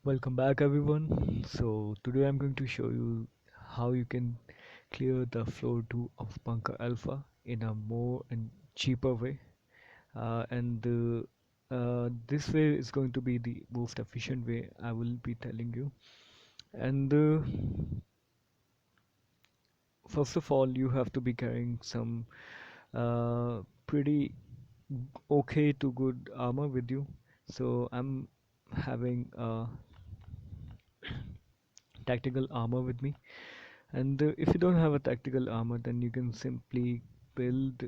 Welcome back everyone. So today I'm going to show you how you can clear the floor 2 of Bunker Alpha in a more and cheaper way. And this way is going to be the most efficient way I will be telling you. And first of all, you have to be carrying some pretty okay to good armor with you. So I'm having tactical armor with me. And if you don't have a tactical armor, then you can simply build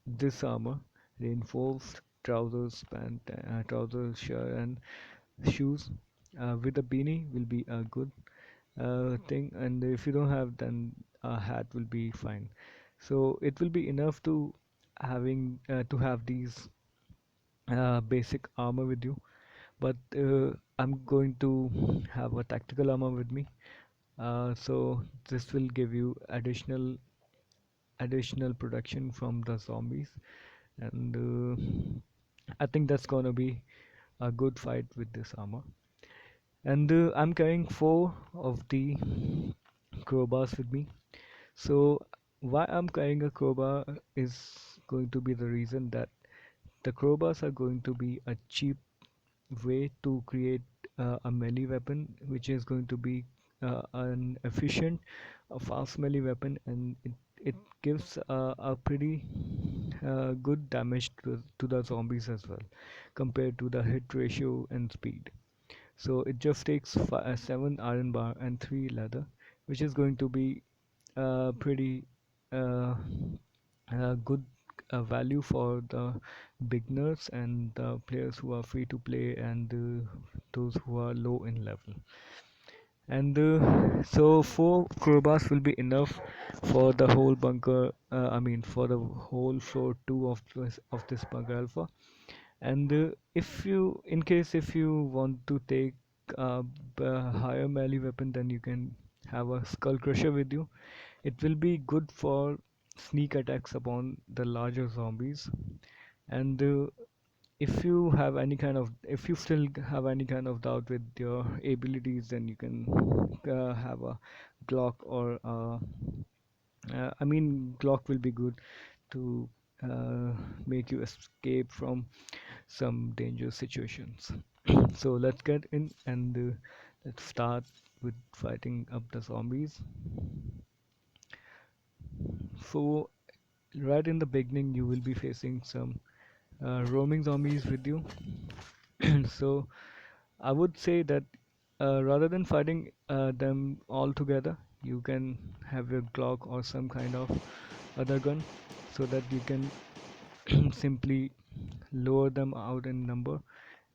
this armor: reinforced trousers, trousers, shirt, and shoes. With a beanie will be a good thing, and if you don't have, then a hat will be fine. So it will be enough to have these basic armor with you. But I'm going to have a tactical armor with me. So this will give you additional protection from the zombies, and I think that's gonna be a good fight with this armor. And I'm carrying four of the crowbars with me. So why I'm carrying a crowbar is going to be the reason that the crowbars are going to be a cheap way to create a melee weapon, which is going to be an efficient, a fast melee weapon, and it gives a pretty good damage to the zombies as well, compared to the hit ratio and speed. So it just takes 7 iron bar and 3 leather, which is going to be pretty uh, good value for the beginners and the players who are free to play, and those who are low in level. And four crowbars will be enough for the whole bunker. I mean, for the whole floor two of this bunker alpha. And if you, in case if you want to take a higher melee weapon, then you can have a skull crusher with you. It will be good for sneak attacks upon the larger zombies. And if you still have any kind of doubt with your abilities, then you can have a Glock or Glock will be good to make you escape from some dangerous situations. So let's get in and let's start with fighting up the zombies. So right in the beginning, you will be facing some roaming zombies with you. So I would say that rather than fighting them all together, you can have your Glock or some kind of other gun, so that you can simply lower them out in number.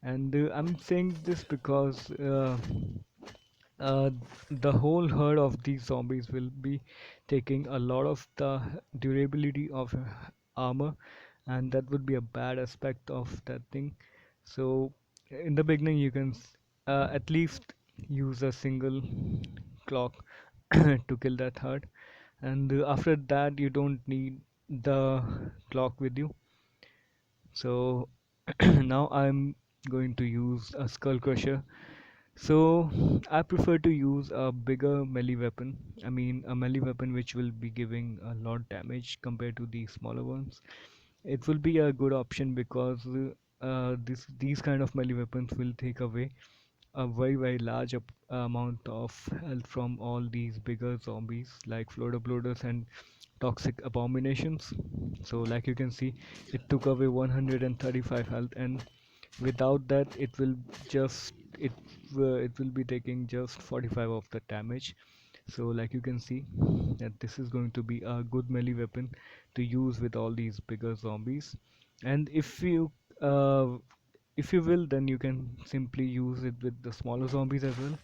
And I'm saying this because uh, the whole herd of these zombies will be taking a lot of the durability of armor, and that would be a bad aspect of that thing. So in the beginning, you can at least use a single clock to kill that herd, and after that, you don't need the clock with you. So now I'm going to use a skull crusher. So I prefer to use a bigger melee weapon. I mean, a melee weapon which will be giving a lot damage compared to the smaller ones. It will be a good option because these kind of melee weapons will take away a very large amount of health from all these bigger zombies like float uploaders and toxic abominations. So like you can see, it took away 135 health, and without that it will be taking just 45 of the damage. So like you can see that this is going to be a good melee weapon to use with all these bigger zombies. And uh, if you will, then you can simply use it with the smaller zombies as well.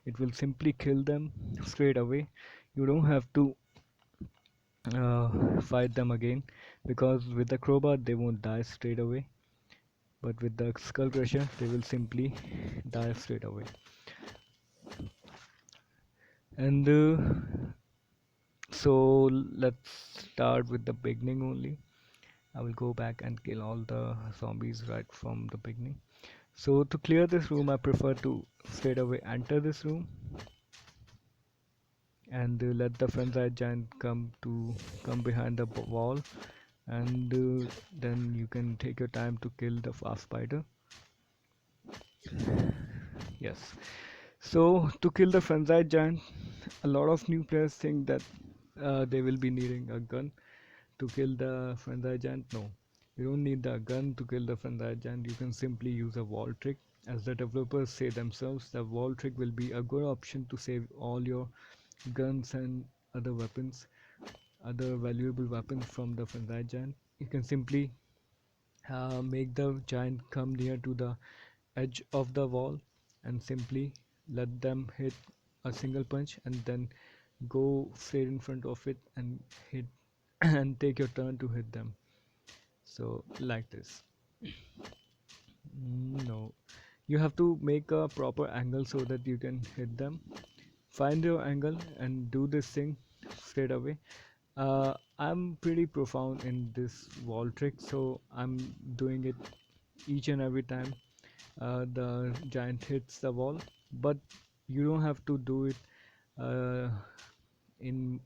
It will simply kill them straight away. You don't have to fight them again, because with the crowbar they won't die straight away, but with the skull crusher they will simply die straight away. And so let's start with the beginning only. I will go back and kill all the zombies right from the beginning. So to clear this room, I prefer to straight away enter this room and let the frenzied giant come behind the wall, and then you can take your time to kill the fast spider. Yes. So to kill the frenzied giant, a lot of new players think that they will be needing a gun to kill the frenzied giant. No, you don't need the gun to kill the frenzied giant. You can simply use a wall trick. As the developers say themselves, the wall trick will be a good option to save all your guns and other weapons, other valuable weapons from the frenzied giant. You can simply make the giant come near to the edge of the wall and simply let them hit a single punch, and then go straight in front of it and hit and take your turn to hit them. So like this. No, you have to make a proper angle so that you can hit them. Find your angle and do this thing straight away. I'm pretty profound in this wall trick, so I'm doing it each and every time the giant hits the wall. But you don't have to do it uh, in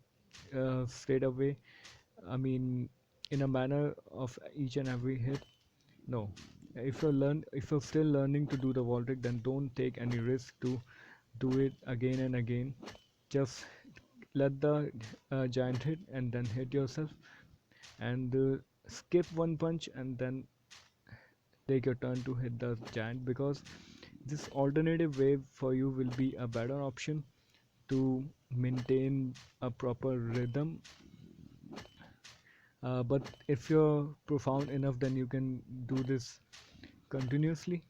straight away. I mean, in a manner of each and every hit. No, if you're still learning to do the wall trick, then don't take any risk to do it again and again. Just let the giant hit and then hit yourself, and skip one punch and then take your turn to hit the giant, because this alternative wave for you will be a better option to maintain a proper rhythm. But if you're profound enough, then you can do this continuously.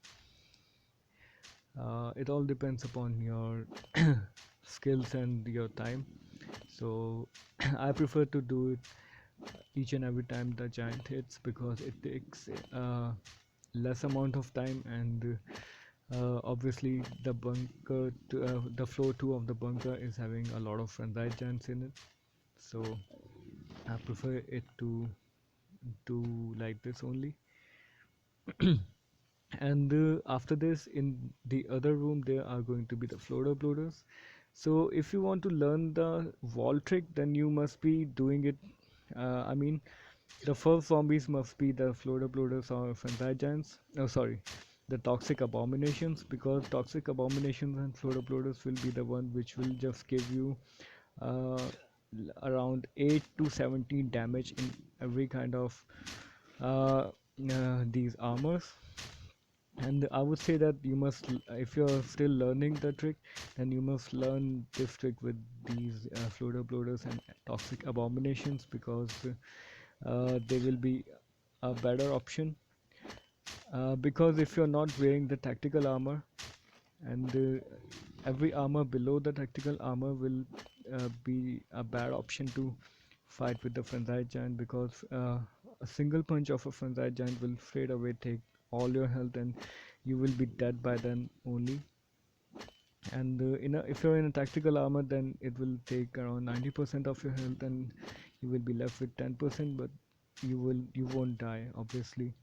It all depends upon your skills and your time. So I prefer to do it each and every time the giant hits, because it takes less amount of time, and obviously the floor 2 of the bunker is having a lot of frenzied giants in it. So I prefer it to do like this only. And after this, in the other room, there are going to be the floor uploaders. So if you want to learn the wall trick, then you must be doing it. I mean, the first zombies must be the floor uploaders or frenzied giants. Oh, sorry, the toxic abominations, because toxic abominations and floor uploaders will be the one which will just give you uh, around 8 to 17 damage in every kind of uh, these armors. And I would say that you must, if you're still learning the trick, then you must learn this trick with these float uploaders and toxic abominations, because they will be a better option. Because if you're not wearing the tactical armor, and every armor below the tactical armor will be a bad option to fight with the frenzied giant, because a single punch of a frenzied giant will straight away take all your health, and you will be dead by then only. And if you're in a tactical armor, then it will take around 90% of your health, and you will be left with 10%, but you won't die, obviously.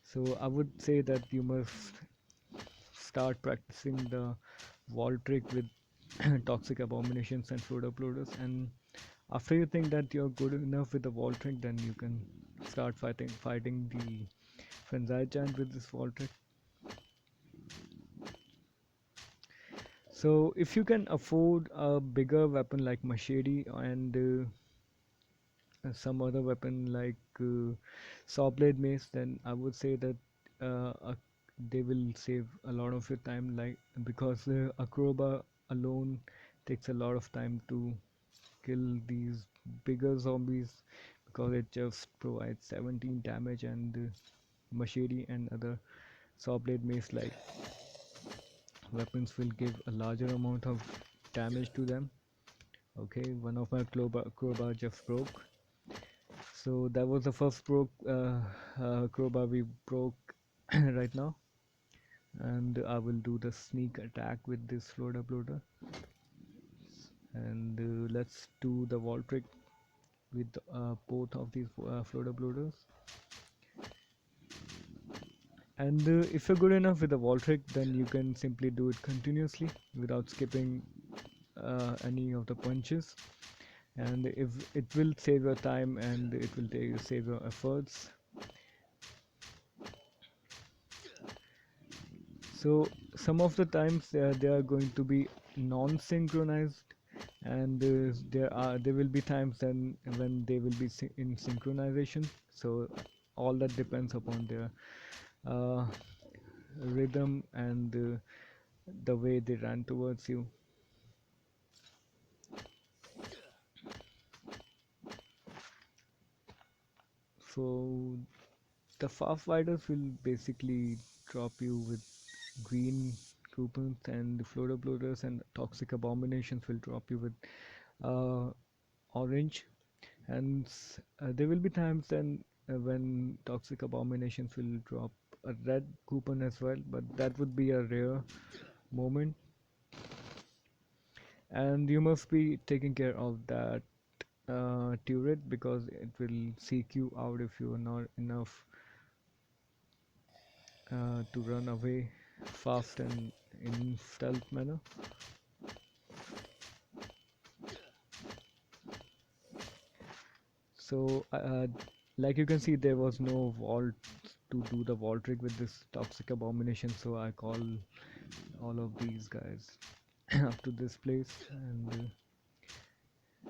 So I would say that you must start practicing the wall trick with toxic abominations and float uploaders, and after you think that you're good enough with the wall trick, then you can start fighting the frenzied giant with this wall trick. So if you can afford a bigger weapon like machete, and some other weapon like saw blade mace, then I would say that they will save a lot of your time, like, because a crowbar alone takes a lot of time to kill these bigger zombies, because it just provides 17 damage, and machete and other saw blade mace like weapons will give a larger amount of damage to them. Okay, one of my crowbar just broke. So that was the first crowbar we broke right now, and I will do the sneak attack with this float uploader, and let's do the wall trick with both of these float uploaders. And if you're good enough with the wall trick, then you can simply do it continuously without skipping any of the punches. And if it will save your time and it will save your efforts. So some of the times they are going to be non-synchronized, and there will be times then when they will be in synchronization. So all that depends upon their uh, rhythm and the way they run towards you. So the far fighters will basically drop you with green coupons, and the floater bloaters and toxic abominations will drop you with uh, orange. And there will be times then when toxic abominations will drop a red coupon as well, but that would be a rare moment. And you must be taking care of that turret, because it will seek you out if you are not enough to run away fast and in stealth manner. So like you can see, there was no wall to do the wall trick with this toxic abomination, so I call all of these guys up to this place. And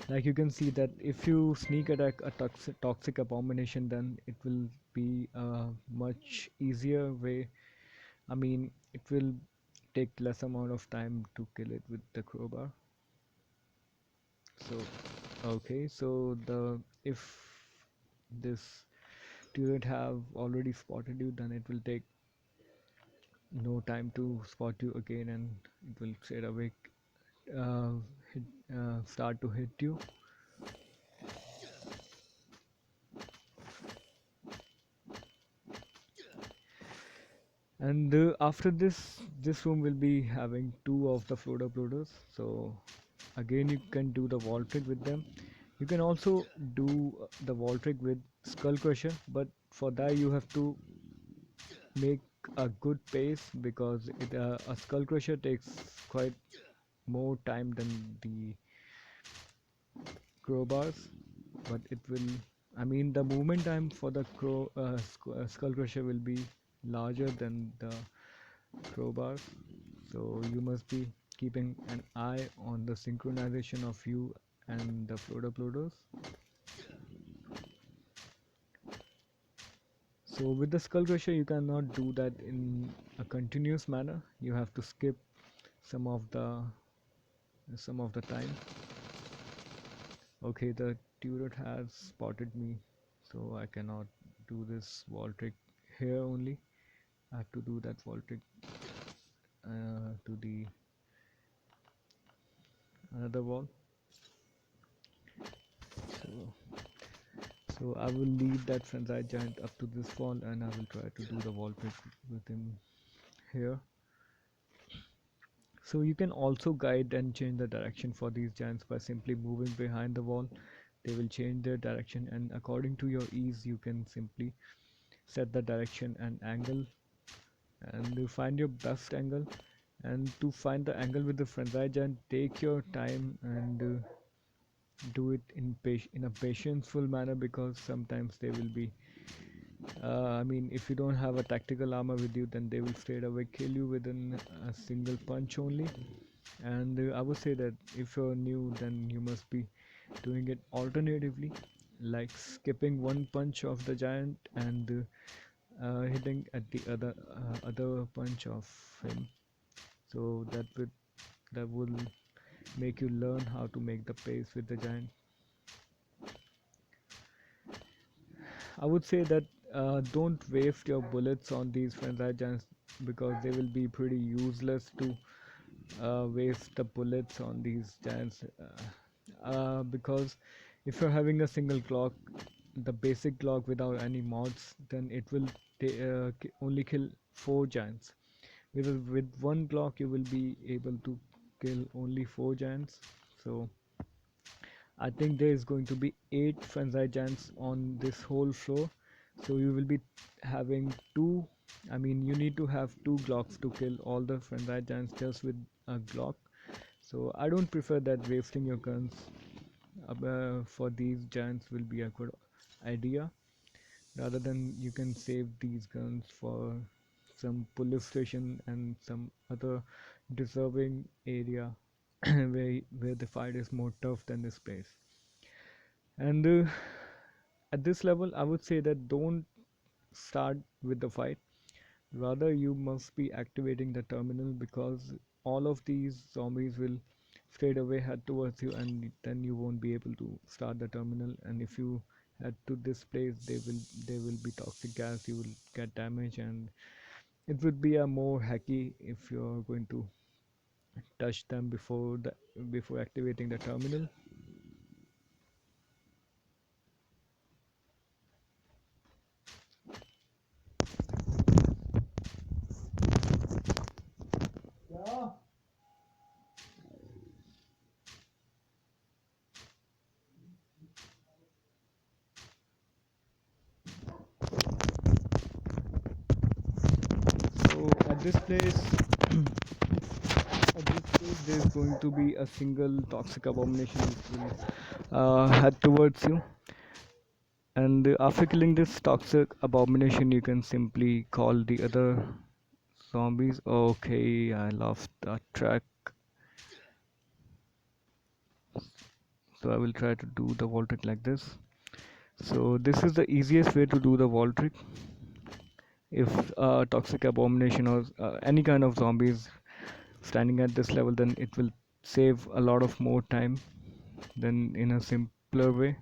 like you can see that if you sneak attack a toxic abomination, then it will be a much easier way. I mean, it will take less amount of time to kill it with the crowbar. So okay, so the if this turret have already spotted you, then it will take no time to spot you again, and it will straight away uh, hit, start to hit you. And after this room will be having two of the float uploaders. So again, you can do the wall trick with them. You can also do the wall trick with skull crusher, but for that you have to make a good pace, because a skull crusher takes quite more time than the crowbars. But it will, I mean, the movement time for the skull crusher will be larger than the crowbars. So you must be keeping an eye on the synchronization of you and the float uploaders. So with the skull crusher, you cannot do that in a continuous manner. You have to skip some of the time. Okay, the turret has spotted me, so I cannot do this wall trick here only. I have to do that wall trick to the another wall. So so I will lead that frenzied giant up to this wall, and I will try to do the wall trick with him here. So you can also guide and change the direction for these giants by simply moving behind the wall. They will change their direction, and according to your ease you can simply set the direction and angle, and you find your best angle. And to find the angle with the frenzied giant, take your time and do it in a patientful manner, because sometimes they will be I mean, if you don't have a tactical armor with you, then they will straight away kill you within a single punch only. And I would say that if you're new, then you must be doing it alternatively, like skipping one punch of the giant and hitting at the other punch of him. So that will make you learn how to make the pace with the giant. I would say that don't waste your bullets on these frenzied giants, because they will be pretty useless to waste the bullets on these giants. Because if you're having a single clock, the basic clock without any mods, then it will only kill 4 giants. With one clock, you will be able to kill only 4 giants. So I think there is going to be 8 frenzied giants on this whole floor, So you will be having two. I mean, you need to have two Glocks to kill all the Frenzy giants just with a Glock. So I don't prefer that wasting your guns for these giants will be a good idea. Rather than you can save these guns for some police station and some other deserving area where the fight is more tough than this place. And at this level, I would say that don't start with the fight. Rather, you must be activating the terminal because all of these zombies will straight away head towards you, and then you won't be able to start the terminal. And if you head to this place, they will be toxic gas. You will get damage, and it would be a more hacky if you're going to touch them before activating the terminal. So at this place, at this place, there's going to be a single toxic abomination which will head towards you. And after killing this toxic abomination, you can simply call the other zombies. Okay, I lost that track. So I will try to do the wall trick like this. So this is the easiest way to do the wall trick. If toxic abomination or any kind of zombies standing at this level, then it will save a lot of more time than in a simpler way.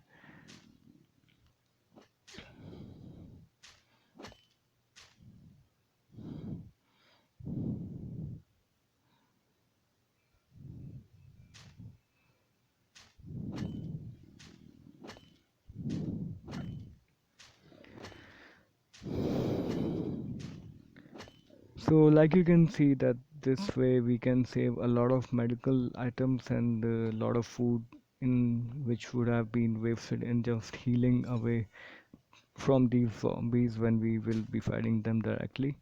So like you can see that this way we can save a lot of medical items and a lot of food in which would have been wasted in just healing away from these zombies when we will be fighting them directly.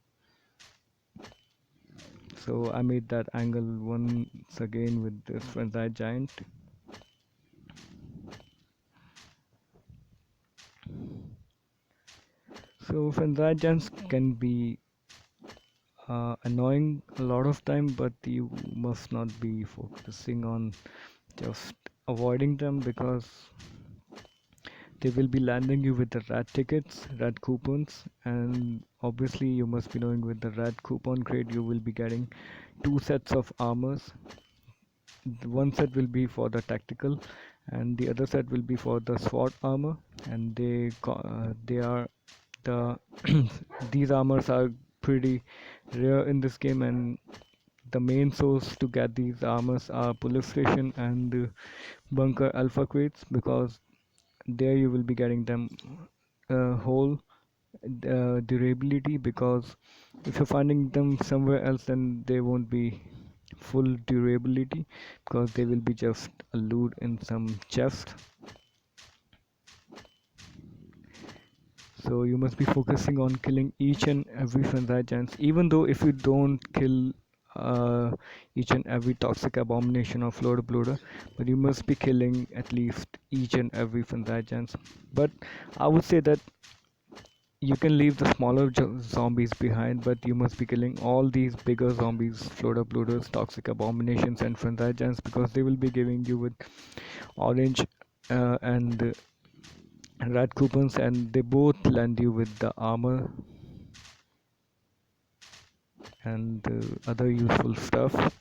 So I made that angle once again with this frenzy giant. So frenzy giants can be annoying a lot of time, but you must not be focusing on just avoiding them because they will be landing you with the red tickets, red coupons, and obviously you must be knowing with the red coupon crate you will be getting two sets of armors. One set will be for the tactical, and the other set will be for the SWAT armor, and they are the these armors are pretty rare in this game, and the main source to get these armors are police station and bunker alpha crates because there you will be getting them whole durability because if you're finding them somewhere else then they won't be full durability because they will be just a loot in some chest. So you must be focusing on killing each and every frenzy giants even though if you don't kill uh, each and every toxic abomination or floor bloater, but you must be killing at least each and every frenzy giants. But I would say that you can leave the smaller zombies behind, but you must be killing all these bigger zombies, floater bloaters, toxic abominations, and frenzy giants because they will be giving you with orange and red coupons, and they both land you with the armor and other useful stuff.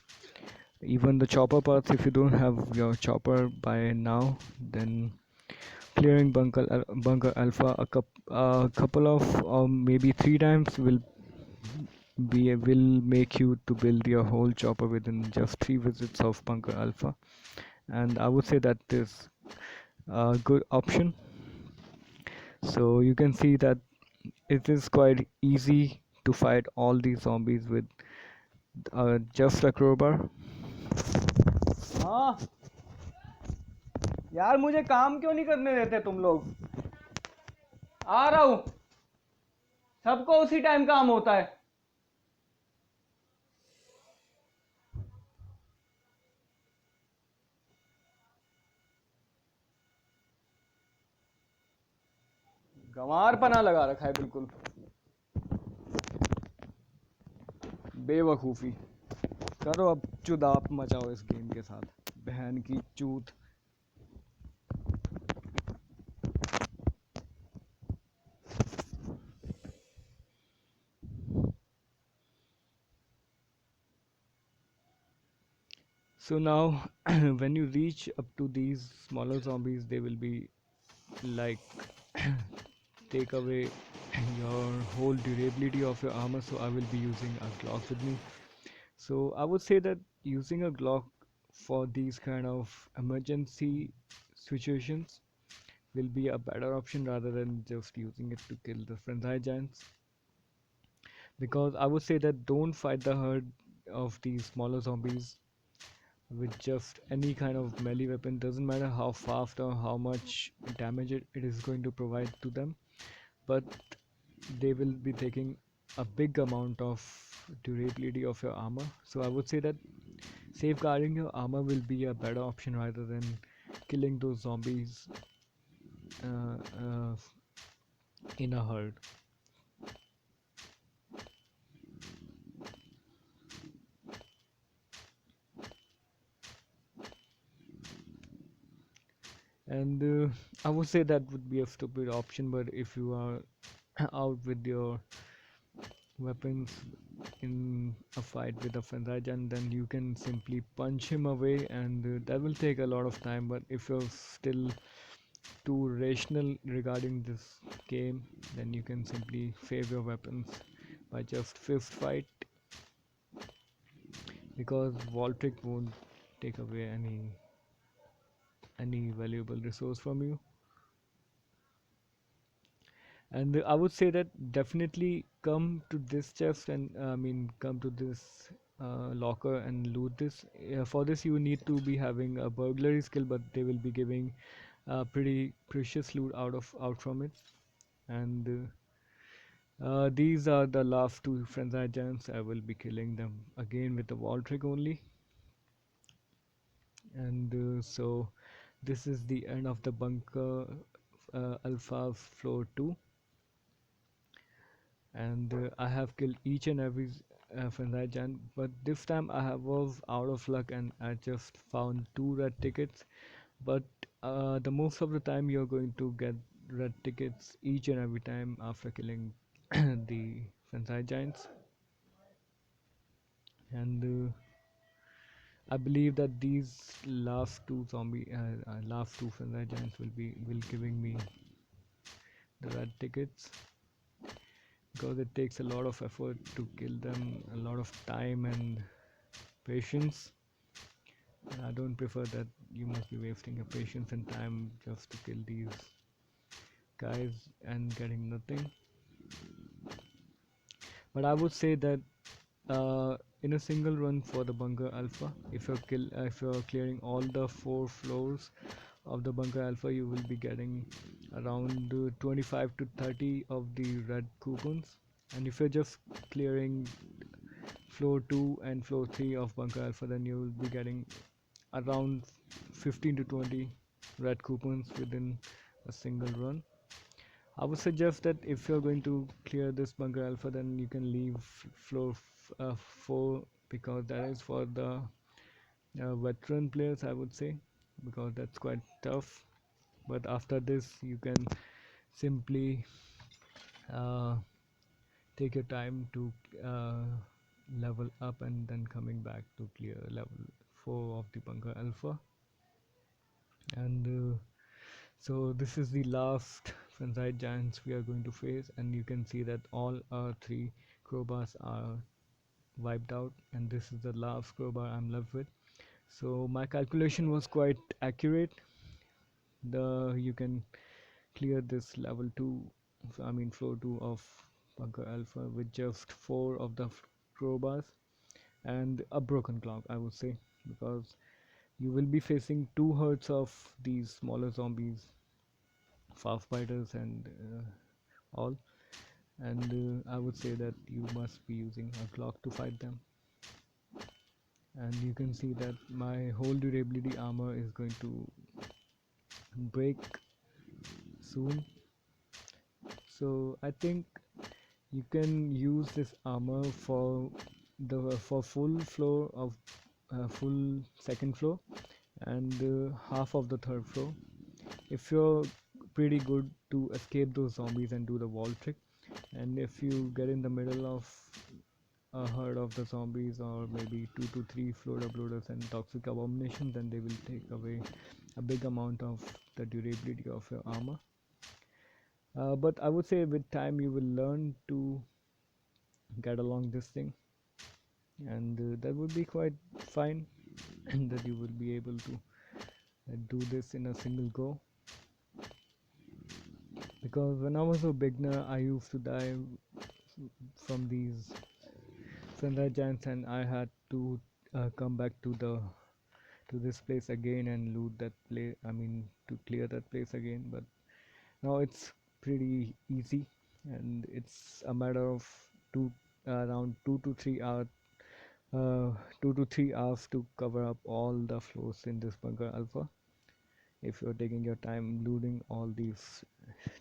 Even the chopper parts, if you don't have your chopper by now, then clearing bunker alpha a couple of maybe three times will make you to build your whole chopper within just 3 visits of Bunker Alpha, and I would say that is a good option. So you can see that it is quite easy to fight all these zombies with just a crowbar. हाँ यार मुझे काम क्यों नहीं करने देते तुम लोग आ रहा हूँ सबको उसी टाइम काम होता है। गंवार पना लगा रखा है बिल्कुल, बेवकूफ़ी। करो अब चुदाप मचाओ इस गेम के साथ, बहन की चूत। So now, when you reach up to these smaller zombies, they will be like take away your whole durability of your armor. So I will be using a Glock with me. So I would say that using a Glock for these kind of emergency situations will be a better option rather than just using it to kill the frenzy giants. Because I would say that don't fight the herd of these smaller zombies with just any kind of melee weapon. Doesn't matter how fast or how much damage it is going to provide to them, but they will be taking a big amount of durability of your armor. So I would say that safeguarding your armor will be a better option rather than killing those zombies uh, uh, in a herd. And I would say that would be a stupid option, but if you are out with your weapons in a fight with a Fenrajan, then you can simply punch him away, and that will take a lot of time. But if you're still too rational regarding this game, then you can simply save your weapons by just fist fight, because Voltric won't take away any valuable resource from you. And I would say that definitely come to this chest, and I mean come to this locker and loot this. For this you need to be having a burglary skill, but they will be giving pretty precious loot out from it. And these are the last two frenzy giants. I will be killing them again with the wall trick only. And so this is the end of the bunker alpha floor 2. And I have killed each and every Fenrai Jan, but this time was out of luck and I just found two red tickets. But the most of the time you're going to get red tickets each and every time after killing the Fenrai Giants. And I believe that these last two Fenrai Giants will giving me the red tickets, because it takes a lot of effort to kill them, a lot of time and patience. And I don't prefer that you must be wasting your patience and time just to kill these guys and getting nothing. But I would say that in a single run for the Bunker Alpha, if you're clearing all the four floors of the Bunker Alpha, you will be getting around 25 to 30 of the red coupons. And if you're just clearing floor 2 and floor 3 of Bunker Alpha, then you will be getting around 15 to 20 red coupons within a single run. I would suggest that if you're going to clear this Bunker Alpha, then you can leave floor 4, because that is for the veteran players, I would say, because that's quite tough. But after this, you can simply uh, take your time to uh, level up and then coming back to clear level 4 of the Bunker Alpha. And so this is the last frenzy giants we are going to face, and you can see that all our three crowbars are wiped out, and this is the last crowbar I'm left with. So my calculation was quite accurate. The You can clear this level 2, I mean floor 2 of Bunker Alpha with just 4 of the crowbars and a broken clock, I would say, because you will be facing two herds of these smaller zombies, fast fighters and all. and I would say that you must be using a Glock to fight them. And you can see that my whole durability armor is going to break soon. So I think you can use this armor for the for full floor of full second floor and half of the third floor. If you're pretty good to escape those zombies and do the wall trick, and if you get in the middle of a herd of the zombies or maybe 2 to 3 floor uploaders and toxic abomination, then they will take away a big amount of the durability of your armor. But I would say with time you will learn to get along this thing, and that would be quite fine, and that you will be able to do this in a single go. Because when I was a beginner, I used to die from these sunrise giants, and I had to come back to this place again and loot that place. I mean, to clear that place again. But now it's pretty easy, and it's a matter of two around 2 to 3 hours 2 to 3 hours to cover up all the floors in this bunker alpha if you're taking your time looting all these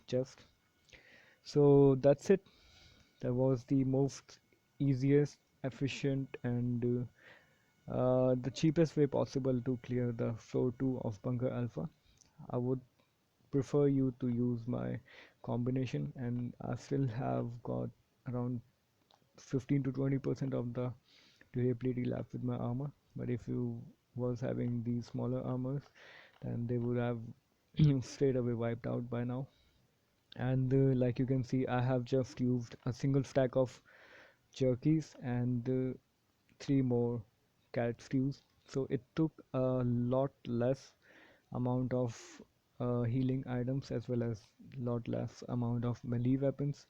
chests. So that's it. That was the most easiest, efficient, and the cheapest way possible to clear the floor 2 of bunker alpha. I would prefer you to use my combination, and I still have got around 15 to 20% of the durability left with my armor. But if you was having these smaller armors, then they would have straight away wiped out by now. And like you can see, I have just used a single stack of jerkies and 3 more carrot stews. So it took a lot less amount of healing items as well as lot less amount of melee weapons.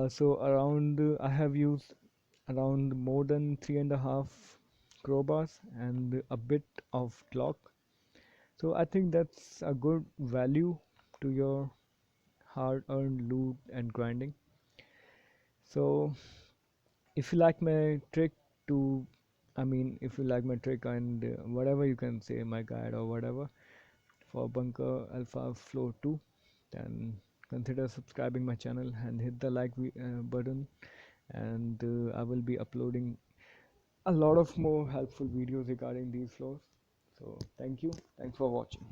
So around I have used around more than 3.5 crowbars and a bit of Glock. So I think that's a good value to your hard-earned loot and grinding. So if you like my trick to, I mean, if you like my trick and whatever you can say, my guide or whatever for Bunker Alpha Floor 2, then consider subscribing my channel and hit the like button, and I will be uploading a lot of more helpful videos regarding these floors. So thank you. Thanks for watching.